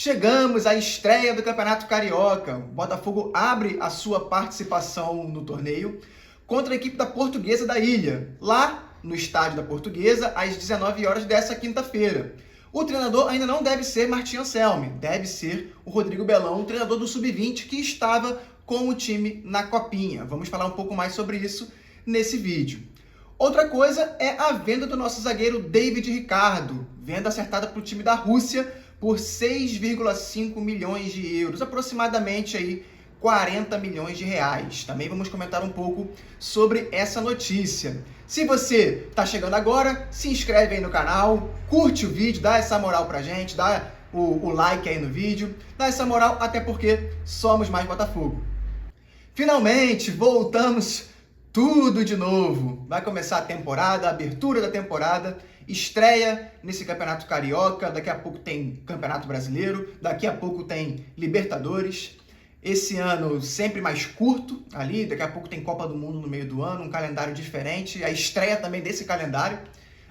Chegamos à estreia do Campeonato Carioca. O Botafogo abre a sua participação no torneio contra a equipe da Portuguesa da Ilha, lá no estádio da Portuguesa, às 19 horas dessa quinta-feira. O treinador ainda não deve ser Martim Anselmi, deve ser o Rodrigo Belão, treinador do Sub-20, que estava com o time na Copinha. Vamos falar um pouco mais sobre isso nesse vídeo. Outra coisa é a venda do nosso zagueiro David Ricardo, venda acertada para o time da Rússia por 6,5 milhões de euros, aproximadamente aí 40 milhões de reais. Também vamos comentar um pouco sobre essa notícia. Se você está chegando agora, se inscreve aí no canal, curte o vídeo, dá essa moral pra gente, dá o like aí no vídeo, dá essa moral, até porque somos mais Botafogo. Finalmente, voltamos tudo de novo. Vai começar a temporada, a abertura da temporada, estreia nesse Campeonato Carioca, daqui a pouco tem Campeonato Brasileiro, daqui a pouco tem Libertadores. Esse ano sempre mais curto ali, daqui a pouco tem Copa do Mundo no meio do ano, um calendário diferente, a estreia também desse calendário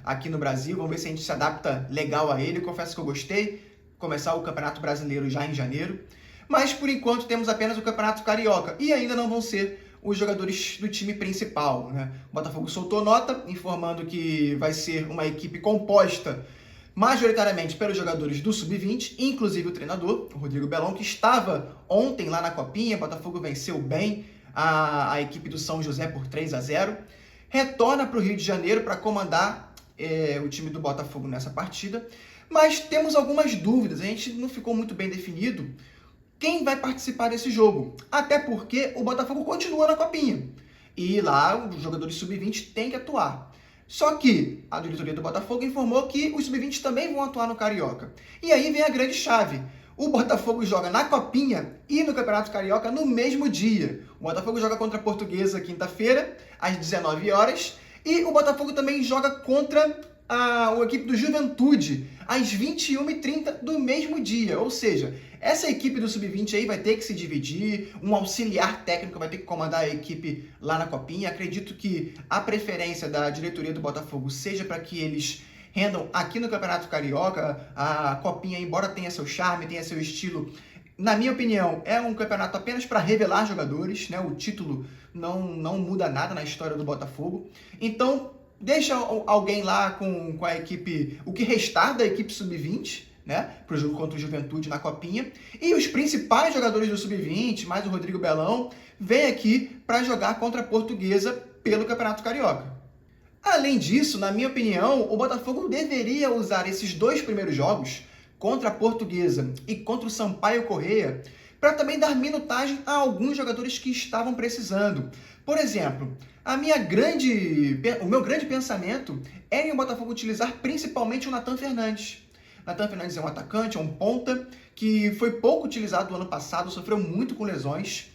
aqui no Brasil, vamos ver se a gente se adapta legal a ele. Confesso que eu gostei, começar o Campeonato Brasileiro já em janeiro, mas por enquanto temos apenas o Campeonato Carioca e ainda não vão ser os jogadores do time principal, né? O Botafogo soltou nota informando que vai ser uma equipe composta majoritariamente pelos jogadores do Sub-20, inclusive o treinador, o Rodrigo Belão, que estava ontem lá na Copinha. O Botafogo venceu bem a equipe do São José por 3-0. Retorna para o Rio de Janeiro para comandar o time do Botafogo nessa partida. Mas temos algumas dúvidas, a gente não ficou muito bem definido quem vai participar desse jogo. Até porque o Botafogo continua na Copinha. E lá os jogadores Sub-20 têm que atuar. Só que a diretoria do Botafogo informou que os Sub-20 também vão atuar no Carioca. E aí vem a grande chave. O Botafogo joga na Copinha e no Campeonato Carioca no mesmo dia. O Botafogo joga contra a Portuguesa quinta-feira, às 19 horas. E o Botafogo também joga contra a equipe do Juventude, às 21h30 do mesmo dia. Ou seja, essa equipe do Sub-20 aí vai ter que se dividir, um auxiliar técnico vai ter que comandar a equipe lá na Copinha. Acredito que a preferência da diretoria do Botafogo seja para que eles rendam aqui no Campeonato Carioca. A Copinha, embora tenha seu charme, tenha seu estilo, na minha opinião, é um campeonato apenas para revelar jogadores, né? O título não muda nada na história do Botafogo. Então, deixa alguém lá com a equipe, o que restar da equipe Sub-20, né, para o jogo contra o Juventude na Copinha. E os principais jogadores do Sub-20, mais o Rodrigo Belão, vem aqui para jogar contra a Portuguesa pelo Campeonato Carioca. Além disso, na minha opinião, o Botafogo deveria usar esses dois primeiros jogos, contra a Portuguesa e contra o Sampaio Corrêa, para também dar minutagem a alguns jogadores que estavam precisando. Por exemplo, o meu grande pensamento é em o Botafogo utilizar principalmente o Nathan Fernandes. Nathan Fernandes é um atacante, é um ponta, que foi pouco utilizado no ano passado, sofreu muito com lesões,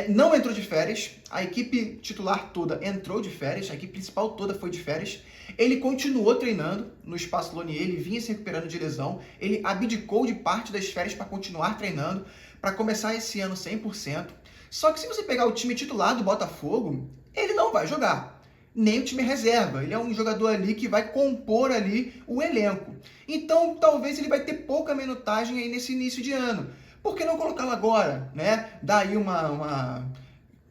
não entrou de férias, a equipe titular toda entrou de férias, a equipe principal toda foi de férias. Ele continuou treinando no Espaço Lonier, ele vinha se recuperando de lesão, ele abdicou de parte das férias para continuar treinando, para começar esse ano 100%. Só que se você pegar o time titular do Botafogo, ele não vai jogar, nem o time reserva. Ele é um jogador ali que vai compor ali o elenco. Então, talvez ele vai ter pouca minutagem aí nesse início de ano. Por que não colocá-lo agora, né? Dar aí uma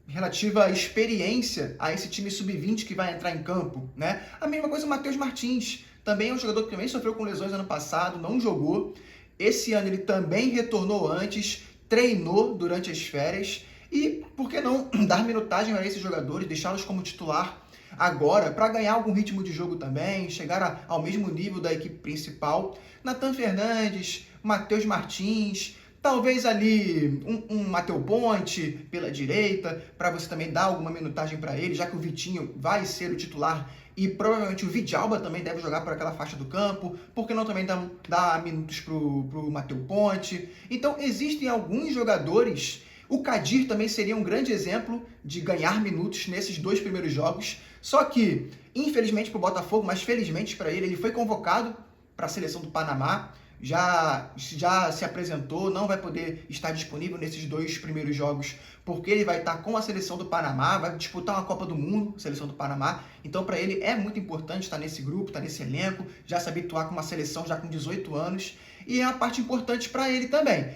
relativa experiência a esse time Sub-20 que vai entrar em campo, né? A mesma coisa o Matheus Martins. Também é um jogador que também sofreu com lesões ano passado, não jogou. Esse ano ele também retornou antes, treinou durante as férias. E por que não dar minutagem a esses jogadores, deixá-los como titular agora, para ganhar algum ritmo de jogo também, chegar ao mesmo nível da equipe principal? Nathan Fernandes, Matheus Martins, talvez ali um Matheus Ponte pela direita, para você também dar alguma minutagem para ele, já que o Vitinho vai ser o titular e provavelmente o Vidalba também deve jogar por aquela faixa do campo. Por que não também dar minutos para o Matheus Ponte? Então existem alguns jogadores. O Kadir também seria um grande exemplo de ganhar minutos nesses dois primeiros jogos. Só que, infelizmente para o Botafogo, mas felizmente para ele, ele foi convocado para a seleção do Panamá. Já se apresentou, não vai poder estar disponível nesses dois primeiros jogos, porque ele vai estar com a seleção do Panamá, vai disputar uma Copa do Mundo, seleção do Panamá. Então, para ele é muito importante estar nesse grupo, estar nesse elenco, já se habituar com uma seleção já com 18 anos. e é uma parte importante para ele também.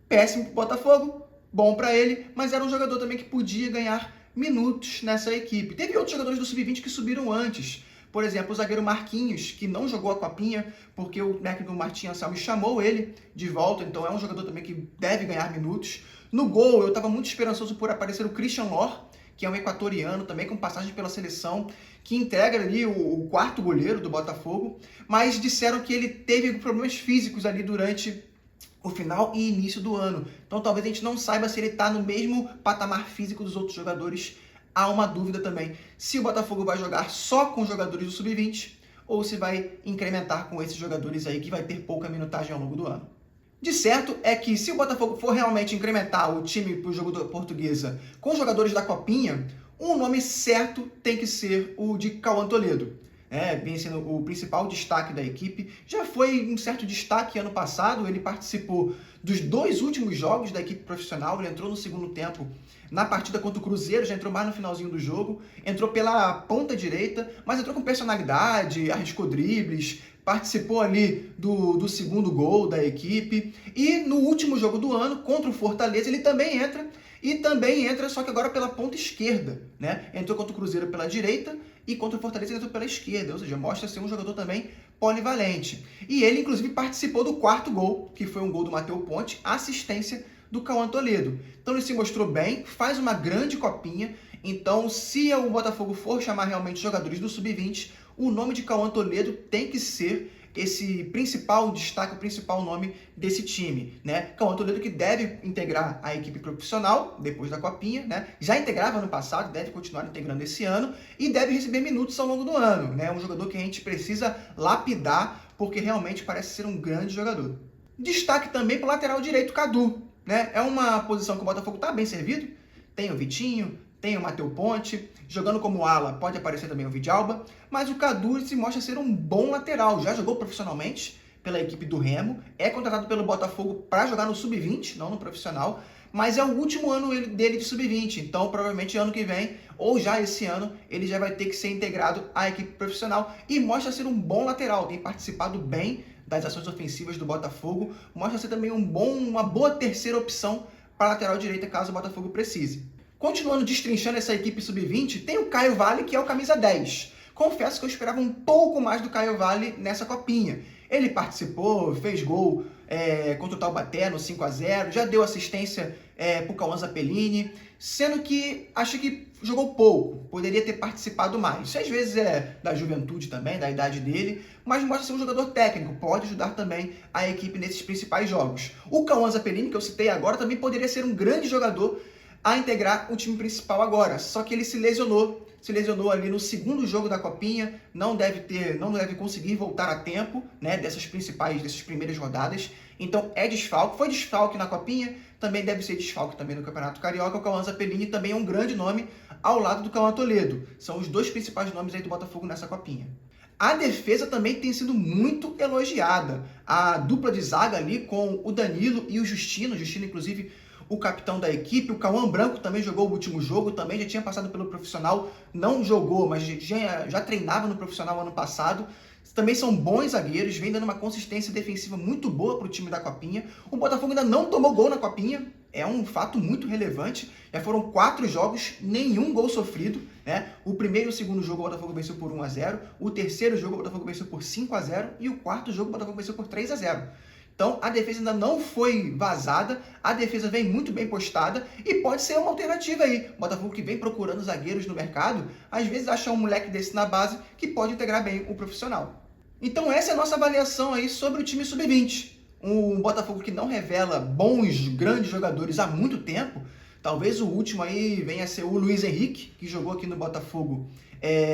Péssimo para o Botafogo, bom para ele, mas era um jogador também que podia ganhar minutos nessa equipe. Teve outros jogadores do Sub-20 que subiram antes. Por exemplo, o zagueiro Marquinhos, que não jogou a Copinha, porque o técnico Martim Anselmi chamou ele de volta, então é um jogador também que deve ganhar minutos. No gol, eu estava muito esperançoso por aparecer o Christian Lor, que é um equatoriano, também com passagem pela seleção, que integra ali o quarto goleiro do Botafogo, mas disseram que ele teve problemas físicos ali durante o final e início do ano. Então talvez a gente não saiba se ele está no mesmo patamar físico dos outros jogadores. Há uma dúvida também se o Botafogo vai jogar só com jogadores do Sub-20 ou se vai incrementar com esses jogadores aí que vai ter pouca minutagem ao longo do ano. De certo é que se o Botafogo for realmente incrementar o time para o jogo da Portuguesa com jogadores da Copinha, um nome certo tem que ser o de Cauã Toledo. Vem sendo o principal destaque da equipe. Já foi um certo destaque ano passado, ele participou dos 2 últimos jogos da equipe profissional, ele entrou no segundo tempo na partida contra o Cruzeiro, já entrou mais no finalzinho do jogo, entrou pela ponta direita, mas entrou com personalidade, arriscou dribles, participou ali do segundo gol da equipe, e no último jogo do ano, contra o Fortaleza, ele também entra, só que agora pela ponta esquerda, né? Entrou contra o Cruzeiro pela direita e contra o Fortaleza ele entrou pela esquerda, ou seja, mostra ser um jogador também polivalente. E ele, inclusive, participou do 4º gol, que foi um gol do Matheus Ponte, assistência do Cauã Toledo. Então ele se mostrou bem, faz uma grande copinha. Então, se o Botafogo for chamar realmente jogadores do Sub-20, o nome de Cauã Toledo tem que ser esse principal destaque, o principal nome desse time, né? Cauã Toledo que deve integrar a equipe profissional depois da Copinha, né? Já integrava no passado, deve continuar integrando esse ano e deve receber minutos ao longo do ano, né? Um jogador que a gente precisa lapidar porque realmente parece ser um grande jogador. Destaque também para o lateral direito, Cadu, né? É uma posição que o Botafogo está bem servido, tem o Vitinho, tem o Matheus Ponte, jogando como ala pode aparecer também o Vidalba, mas o Cadu se mostra ser um bom lateral, já jogou profissionalmente pela equipe do Remo, é contratado pelo Botafogo para jogar no Sub-20, não no profissional, mas é o último ano dele de Sub-20, então provavelmente ano que vem, ou já esse ano, ele já vai ter que ser integrado à equipe profissional e mostra ser um bom lateral, tem participado bem das ações ofensivas do Botafogo, mostra ser também uma boa terceira opção para a lateral direita caso o Botafogo precise. Continuando destrinchando essa equipe Sub-20, tem o Caio Vale, que é o camisa 10. Confesso que eu esperava um pouco mais do Caio Vale nessa copinha. Ele participou, fez gol contra o Taubaté no 5-0, já deu assistência para o Cauã Zappellini, sendo que acho que jogou pouco, poderia ter participado mais. Isso às vezes é da juventude também, da idade dele, mas mostra ser um jogador técnico, pode ajudar também a equipe nesses principais jogos. O Cauã Zappellini, que eu citei agora, também poderia ser um grande jogador a integrar o time principal agora, só que ele se lesionou ali no segundo jogo da Copinha, não deve conseguir voltar a tempo, né, dessas primeiras rodadas, então é desfalque, foi desfalque na Copinha, também deve ser desfalque também no Campeonato Carioca. O Cauã Zappellini também é um grande nome ao lado do Cauã Toledo, são os 2 principais nomes aí do Botafogo nessa Copinha. A defesa também tem sido muito elogiada, a dupla de zaga ali com o Danilo e o Justino inclusive o capitão da equipe, o Cauã Branco também jogou o último jogo, também já tinha passado pelo profissional, não jogou, mas já treinava no profissional ano passado. Também são bons zagueiros, vem dando uma consistência defensiva muito boa para o time da Copinha. O Botafogo ainda não tomou gol na Copinha, é um fato muito relevante. Já foram 4 jogos, nenhum gol sofrido, né? O primeiro e o segundo jogo o Botafogo venceu por 1-0, o terceiro jogo o Botafogo venceu por 5-0 e o quarto jogo o Botafogo venceu por 3-0. Então, a defesa ainda não foi vazada, a defesa vem muito bem postada e pode ser uma alternativa aí. O Botafogo que vem procurando zagueiros no mercado, às vezes acha um moleque desse na base que pode integrar bem o profissional. Então, essa é a nossa avaliação aí sobre o time Sub-20. Um Botafogo que não revela bons, grandes jogadores há muito tempo. Talvez o último aí venha a ser o Luiz Henrique, que jogou aqui no Botafogo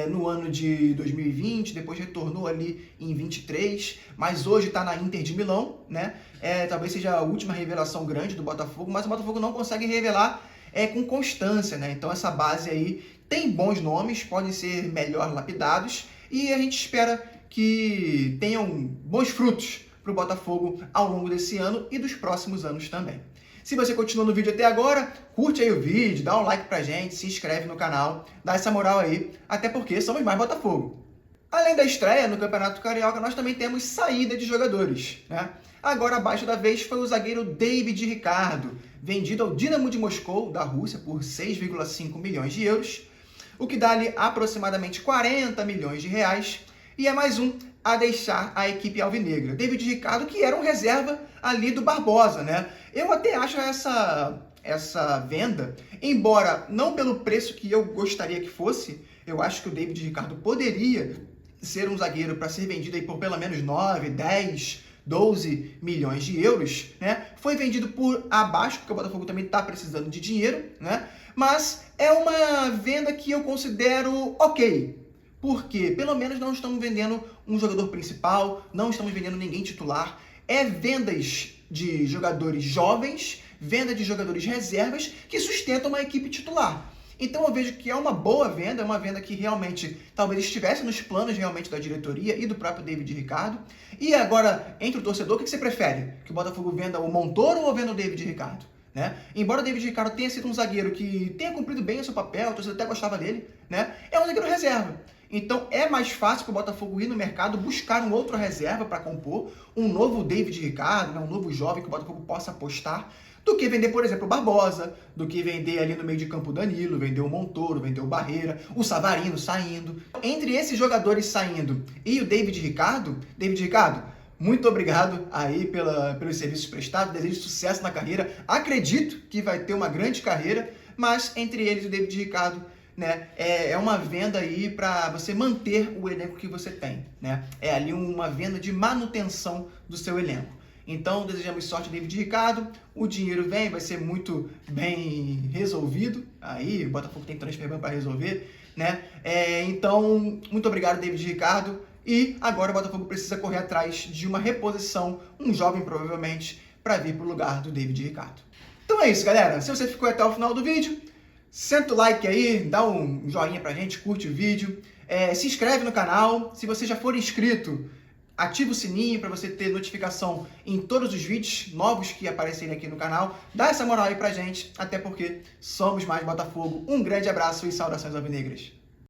no ano de 2020, depois retornou ali em 23, mas hoje está na Inter de Milão, né? Talvez seja a última revelação grande do Botafogo, mas o Botafogo não consegue revelar com constância, né? Então essa base aí tem bons nomes, podem ser melhor lapidados e a gente espera que tenham bons frutos para o Botafogo ao longo desse ano e dos próximos anos também. Se você continuou no vídeo até agora, curte aí o vídeo, dá um like pra gente, se inscreve no canal, dá essa moral aí, até porque somos mais Botafogo. Além da estreia no Campeonato Carioca, nós também temos saída de jogadores, né? Agora, abaixo da vez, foi o zagueiro David Ricardo, vendido ao Dinamo de Moscou, da Rússia, por 6,5 milhões de euros, o que dá ali aproximadamente 40 milhões de reais, e é mais um a deixar a equipe alvinegra. David Ricardo, que era um reserva ali do Barbosa, né? Eu até acho essa venda, embora não pelo preço que eu gostaria que fosse, eu acho que o David Ricardo poderia ser um zagueiro para ser vendido aí por pelo menos 9, 10, 12 milhões de euros, né? Foi vendido por abaixo, porque o Botafogo também está precisando de dinheiro, né? Mas é uma venda que eu considero ok, porque pelo menos não estamos vendendo um jogador principal, não estamos vendendo ninguém titular, é vendas de jogadores jovens, venda de jogadores reservas que sustentam uma equipe titular. Então eu vejo que é uma boa venda, é uma venda que realmente talvez estivesse nos planos realmente da diretoria e do próprio David Ricardo. E agora, entre o torcedor, o que você prefere? Que o Botafogo venda o Montoro ou venda o David Ricardo? Né? Embora o David Ricardo tenha sido um zagueiro que tenha cumprido bem o seu papel, o torcedor até gostava dele, né? É um zagueiro reserva. Então é mais fácil para o Botafogo ir no mercado buscar um outro reserva para compor, um novo David Ricardo, né? Um novo jovem que o Botafogo possa apostar, do que vender, por exemplo, o Barbosa, do que vender ali no meio de campo o Danilo, vender o Montoro, vender o Barreira, o Savarino saindo. Entre esses jogadores saindo e o David Ricardo, muito obrigado aí pelos serviços prestados, desejo sucesso na carreira, acredito que vai ter uma grande carreira, mas entre eles o David Ricardo, né, é uma venda aí para você manter o elenco que você tem, né? É ali uma venda de manutenção do seu elenco. Então, desejamos sorte ao David Ricardo, o dinheiro vem, vai ser muito bem resolvido, aí o Botafogo tem transfer para resolver, né? Então, muito obrigado, David Ricardo, e agora o Botafogo precisa correr atrás de uma reposição, um jovem provavelmente, para vir para o lugar do David Ricardo. Então é isso, galera, se você ficou até o final do vídeo, senta o like aí, dá um joinha pra gente, curte o vídeo, se inscreve no canal, se você já for inscrito, ativa o sininho para você ter notificação em todos os vídeos novos que aparecerem aqui no canal. Dá essa moral aí pra gente, até porque somos mais Botafogo. Um grande abraço e saudações alvinegras.